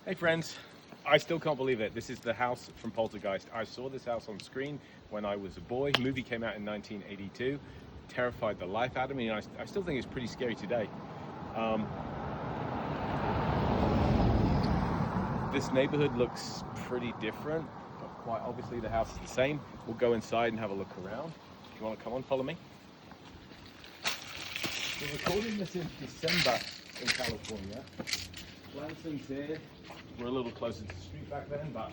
Hey friends, I still can't believe it. This is the house from Poltergeist. I saw this house on screen when I was a boy. The movie came out in 1982. Terrified the life out of me, and I still think it's pretty scary today. This neighborhood looks pretty different, but quite obviously the house is the same. We'll go inside and have a look around. If you want to come on, follow me. We're recording this in December in California. Lansing's here. We're a little closer to the street back then, but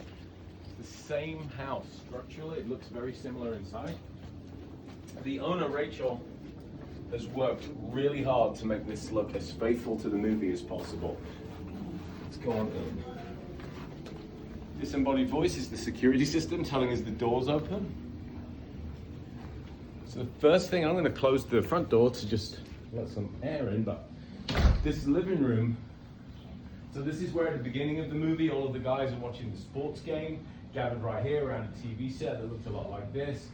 it's the same house structurally. It looks very similar inside. The owner, Rachel, has worked really hard to make this look as faithful to the movie as possible. Let's go on in. Disembodied voice is the security system telling us the door's open. So the first thing, I'm going to close the front door to just let some air in, but this living room. So this is where at the beginning of the movie, all of the guys are watching the sports game, gathered right here around a TV set that looked a lot like this.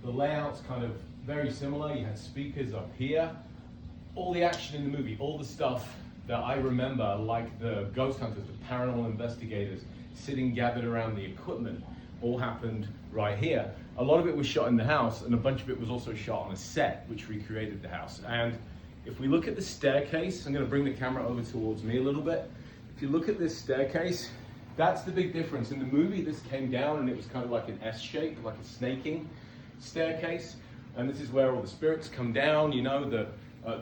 The layout's kind of very similar. You had speakers up here. All the action in the movie, all the stuff that I remember, like the ghost hunters, the paranormal investigators, sitting gathered around the equipment, all happened right here. A lot of it was shot in the house, and a bunch of it was also shot on a set, which recreated the house. And if we look at the staircase, I'm going to bring the camera over towards me a little bit. If you look at this staircase, that's the big difference. In the movie, this came down and it was kind of like an S shape, like a snaking staircase. And this is where all the spirits come down, you know, the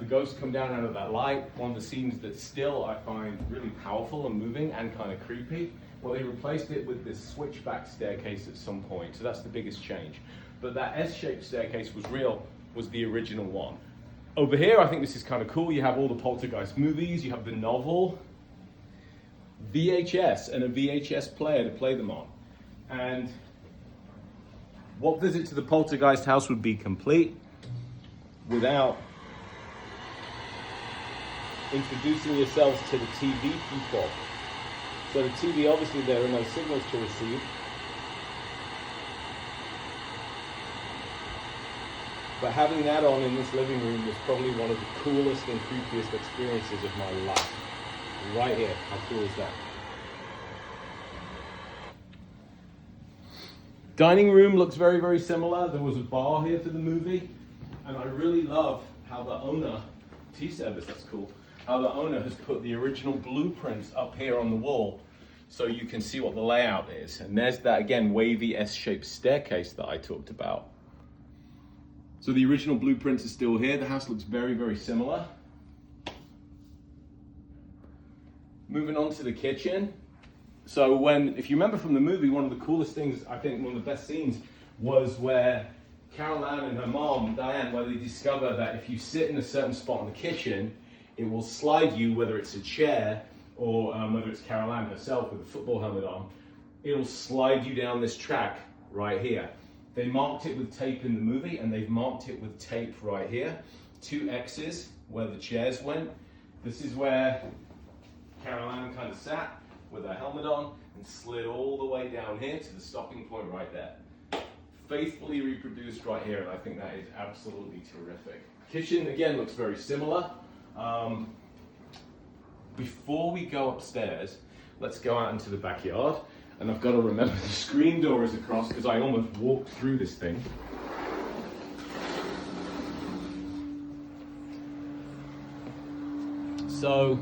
ghosts come down out of that light. One of the scenes that still I find really powerful and moving and kind of creepy. Well, they replaced it with this switchback staircase at some point. So that's the biggest change. But that S-shaped staircase was the original one. Over here, I think this is kind of cool. You have all the Poltergeist movies, you have the novel, VHS, and a VHS player to play them on. And what visit to the Poltergeist house would be complete without introducing yourselves to the TV people. So the TV, obviously there are no signals to receive. But having that on in this living room was probably one of the coolest and creepiest experiences of my life. Right here, how cool is that? Dining room looks very, very similar. There was a bar here for the movie. And I really love how the owner, tea service, that's cool, how the owner has put the original blueprints up here on the wall so you can see what the layout is. And there's that, again, wavy S-shaped staircase that I talked about. So the original blueprints are still here. The house looks very, very similar. Moving on to the kitchen. So if you remember from the movie, one of the coolest things, I think one of the best scenes, was where Carol Ann and her mom, Diane, where they discover that if you sit in a certain spot in the kitchen, it will slide you, whether it's a chair or whether it's Carol Ann herself with a football helmet on, it'll slide you down this track right here. They marked it with tape in the movie, and they've marked it with tape right here. 2 X's where the chairs went. This is where Carol Ann kind of sat with her helmet on and slid all the way down here to the stopping point right there. Faithfully reproduced right here, and I think that is absolutely terrific. Kitchen, again, looks very similar. Before we go upstairs, let's go out into the backyard. And I've got to remember the screen door is across because I almost walked through this thing. So,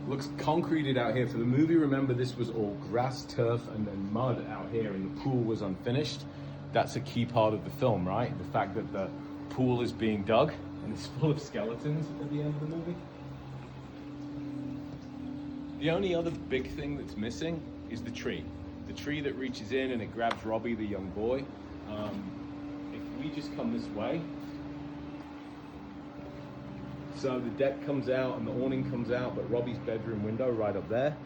looks concreted out here for the movie. Remember, this was all grass, turf, and then mud out here, and the pool was unfinished. That's a key part of the film, right? The fact that the pool is being dug and it's full of skeletons at the end of the movie. The only other big thing that's missing is the tree. The tree that reaches in and it grabs Robbie, the young boy. If we just come this way, so the deck comes out and the awning comes out, but Robbie's bedroom window right up there.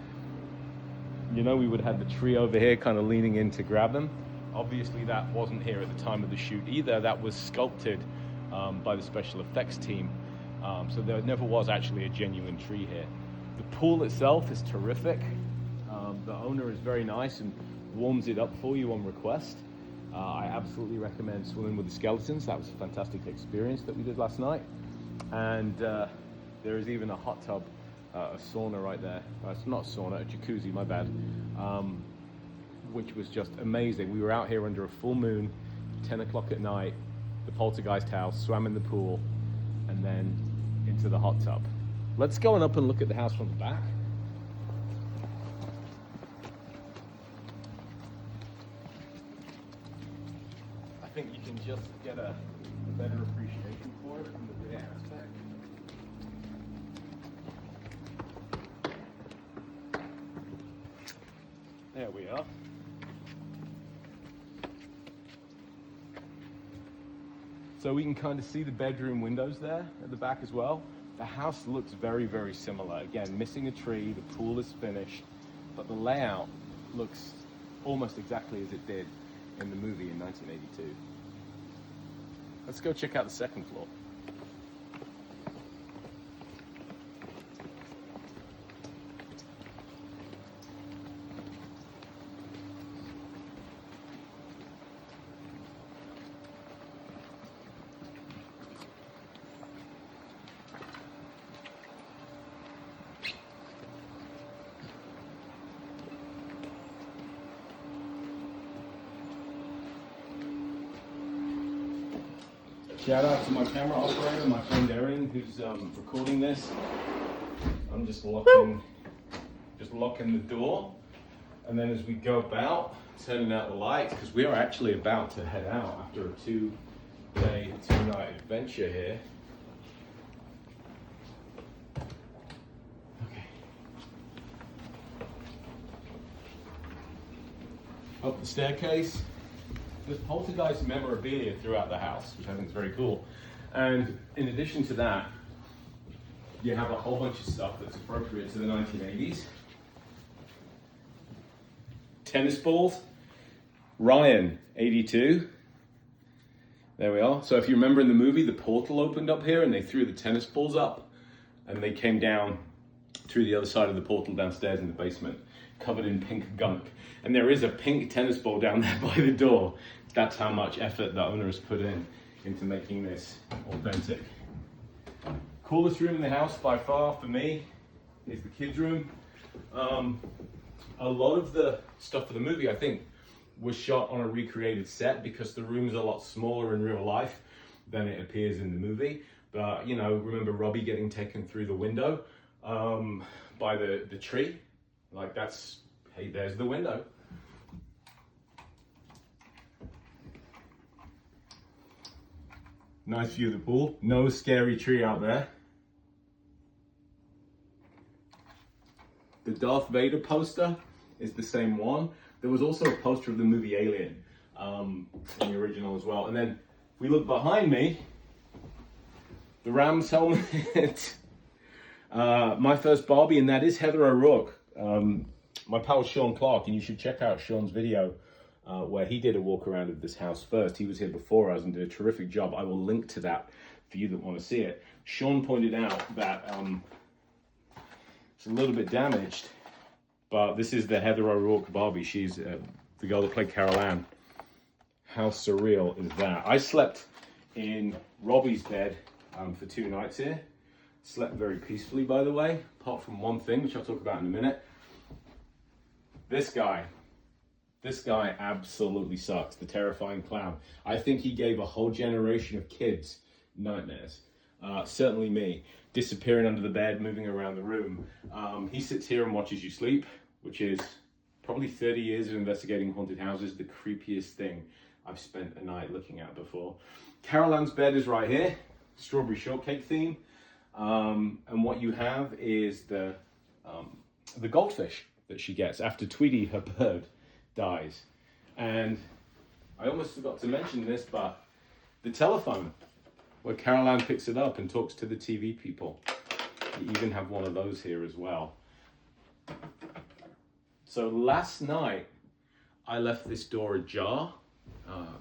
You know, we would have the tree over here kind of leaning in to grab them. Obviously that wasn't here at the time of the shoot either. That was sculpted by the special effects team. So there never was actually a genuine tree here. The pool itself is terrific. The owner is very nice and warms it up for you on request. I absolutely recommend swimming with the skeletons. That was a fantastic experience that we did last night. And there is even a hot tub a sauna right there. It's not a sauna, a jacuzzi, my bad. Which was just amazing. We were out here under a full moon, 10 o'clock at night, the poltergeist house, swam in the pool, and then into the hot tub. Let's go on up and look at the house from the back. I think you can just get a better appreciation for it from the rear aspect. There we are. So we can kind of see the bedroom windows there at the back as well. The house looks very, very similar. Again, missing a tree, the pool is finished, but the layout looks almost exactly as it did in the movie in 1982. Let's go check out the second floor. Shout out to my camera operator, my friend Erin, who's recording this. I'm just locking the door, and then as we go about, turning out the lights, because we are actually about to head out after a 2-day, 2-night adventure here. Okay. Up the staircase. There's poltergeist memorabilia throughout the house, which I think is very cool. And in addition to that, you have a whole bunch of stuff that's appropriate to the 1980s. Tennis balls, Ryan, 82. There we are. So if you remember in the movie, the portal opened up here and they threw the tennis balls up and they came down through the other side of the portal downstairs in the basement, covered in pink gunk. And there is a pink tennis ball down there by the door. That's how much effort the owner has put into making this authentic. Coolest room in the house by far for me is the kids' room. A lot of the stuff for the movie, I think, was shot on a recreated set because the room's a lot smaller in real life than it appears in the movie. But, you know, remember Robbie getting taken through the window by the tree? Like that's, hey, there's the window. Nice view of the pool. No scary tree out there. The Darth Vader poster is the same one. There was also a poster of the movie Alien in the original as well. And then if we look behind me, the Rams helmet, my first Barbie, and that is Heather O'Rourke. My pal Sean Clark, and you should check out Sean's video where he did a walk around of this house first. He was here before us and did a terrific job. I will link to that for you that want to see it. Sean pointed out that it's a little bit damaged, but this is the Heather O'Rourke Barbie. She's the girl that played Carol Ann. How surreal is that? I slept in Robbie's bed for 2 nights here. Slept very peacefully, by the way, apart from one thing, which I'll talk about in a minute. This guy absolutely sucks, the terrifying clown. I think he gave a whole generation of kids nightmares. Certainly me, disappearing under the bed, moving around the room. He sits here and watches you sleep, which is probably 30 years of investigating haunted houses, the creepiest thing I've spent a night looking at before. Carol Ann's bed is right here, strawberry shortcake theme. And what you have is the goldfish that she gets after Tweety, her bird, dies. And I almost forgot to mention this, but the telephone, where Carol Ann picks it up and talks to the TV people. You even have one of those here as well. So last night, I left this door ajar.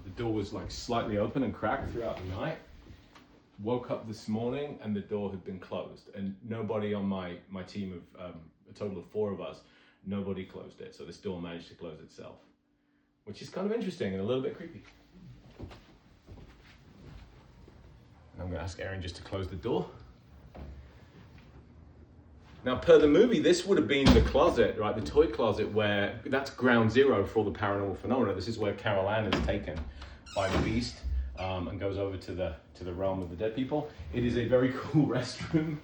The door was like slightly open and cracked throughout the night. Woke up this morning and the door had been closed, and nobody on my team of a total of 4 of us, nobody closed it. So this door managed to close itself, which is kind of interesting and a little bit creepy. And I'm going to ask Erin just to close the door. Now, per the movie, this would have been the closet, right? The toy closet where, that's ground zero for all the paranormal phenomena. This is where Carol Ann is taken by the beast and goes over to the realm of the dead people. It is a very cool restroom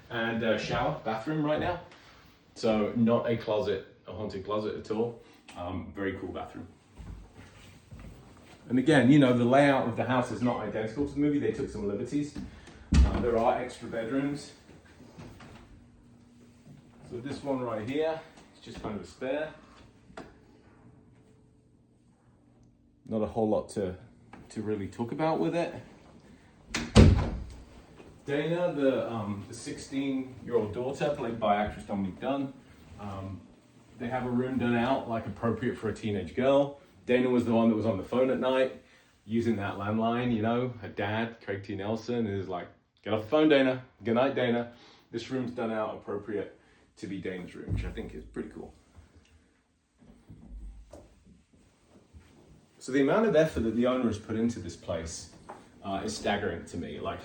and shower, bathroom right now. So not a closet, a haunted closet at all. Very cool bathroom. And again, you know, the layout of the house is not identical to the movie. They took some liberties. There are extra bedrooms. So this one right here, it's just kind of a spare. Not a whole lot to really talk about with it. Dana, the 16-year-old daughter, played by actress Dominique Dunn. They have a room done out like appropriate for a teenage girl. Dana was the one that was on the phone at night, using that landline, you know. Her dad, Craig T. Nelson, is like, get off the phone, Dana. Good night, Dana. This room's done out appropriate to be Dana's room, which I think is pretty cool. So the amount of effort that the owner has put into this place is staggering to me. Like,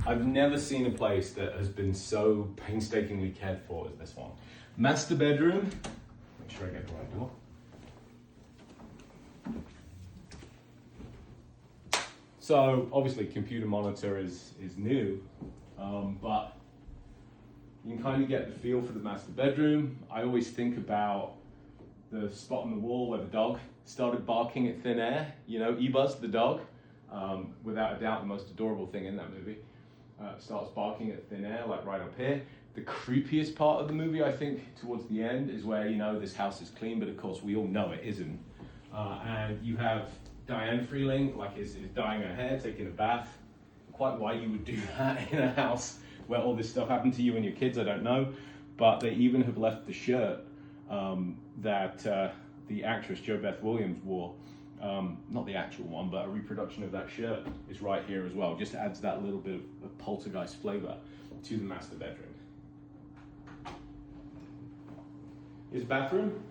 I've never seen a place that has been so painstakingly cared for as this one. Master bedroom. Make sure I get the right door. So obviously computer monitor is new, but you can kind of get the feel for the master bedroom. I always think about the spot on the wall where the dog started barking at thin air. You know, Ebuzz, the dog, without a doubt the most adorable thing in that movie, starts barking at thin air, like right up here. The creepiest part of the movie, I think, towards the end is where, you know, this house is clean, but of course we all know it isn't. And you have Diane Freeling, like is dyeing her hair, taking a bath. Quite why you would do that in a house where all this stuff happened to you and your kids, I don't know. But they even have left the shirt that the actress JoBeth Williams wore. Not the actual one, but a reproduction of that shirt is right here as well. Just adds that little bit of poltergeist flavor to the master bedroom. His bathroom,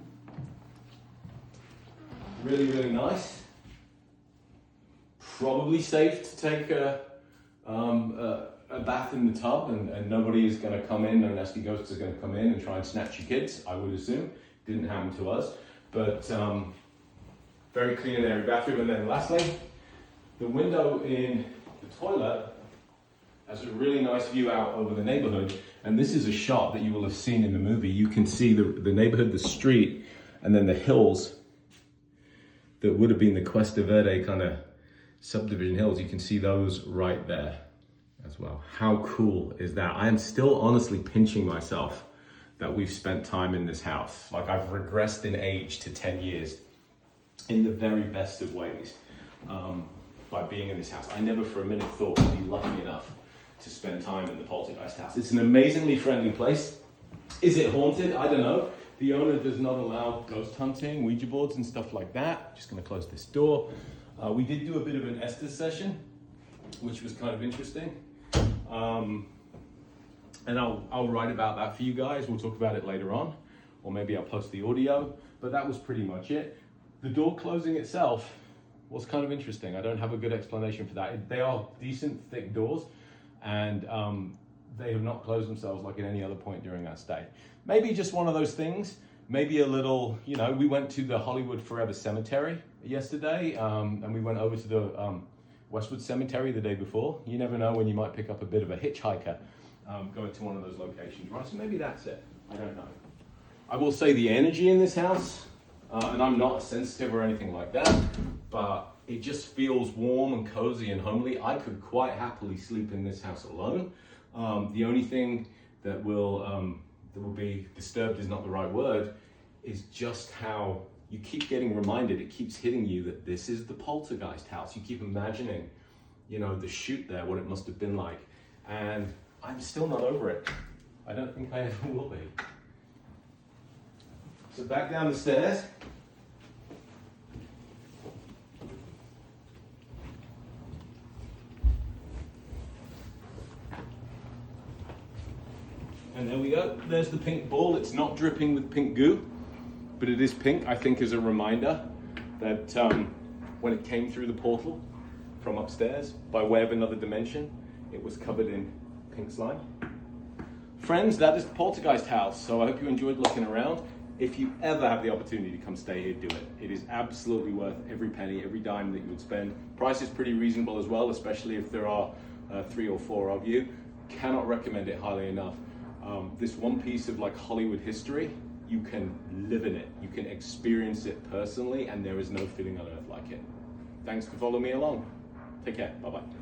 really, really nice. Probably safe to take a bath in the tub, and nobody is going to come in, no nasty ghosts are going to come in and try and snatch your kids, I would assume. Didn't happen to us, but very clean and airy bathroom. And then lastly, the window in the toilet has a really nice view out over the neighborhood. And this is a shot that you will have seen in the movie. You can see the neighborhood, the street, and then the hills that would have been the Cuesta Verde kind of subdivision hills. You can see those right there as well. How cool is that? I am still honestly pinching myself that we've spent time in this house. Like, I've regressed in age to 10 years in the very best of ways by being in this house. I never for a minute thought we'd be lucky enough to spend time in the Poltergeist house. It's an amazingly friendly place. Is it haunted? I don't know. The owner does not allow ghost hunting, Ouija boards and stuff like that. Just gonna close this door. We did do a bit of an Estes session, which was kind of interesting. And I'll write about that for you guys. We'll talk about it later on, or maybe I'll post the audio, but that was pretty much it. The door closing itself was kind of interesting. I don't have a good explanation for that. They are decent, thick doors, and they have not closed themselves like at any other point during that stay. Maybe just one of those things, maybe a little, you know, we went to the Hollywood Forever Cemetery yesterday, and we went over to the Westwood Cemetery the day before. You never know when you might pick up a bit of a hitchhiker going to one of those locations, right? So maybe that's it, I don't know. I will say the energy in this house, and I'm not sensitive or anything like that, but it just feels warm and cozy and homely. I could quite happily sleep in this house alone. The only thing that will be disturbed is not the right word, is just how you keep getting reminded, it keeps hitting you that this is the Poltergeist house. You keep imagining, you know, the shoot there, what it must have been like. And I'm still not over it. I don't think I ever will be. So back down the stairs. And there we go. There's the pink ball. It's not dripping with pink goo, but it is pink, I think, as a reminder that when it came through the portal from upstairs, by way of another dimension, it was covered in pink slime. Friends, that is the Poltergeist house. So I hope you enjoyed looking around. If you ever have the opportunity to come stay here, do it. It is absolutely worth every penny, every dime that you would spend. Price is pretty reasonable as well, especially if there are 3 or 4 of you. Cannot recommend it highly enough. This one piece of like Hollywood history, you can live in it. You can experience it personally, and there is no feeling on earth like it. Thanks for following me along. Take care. Bye-bye.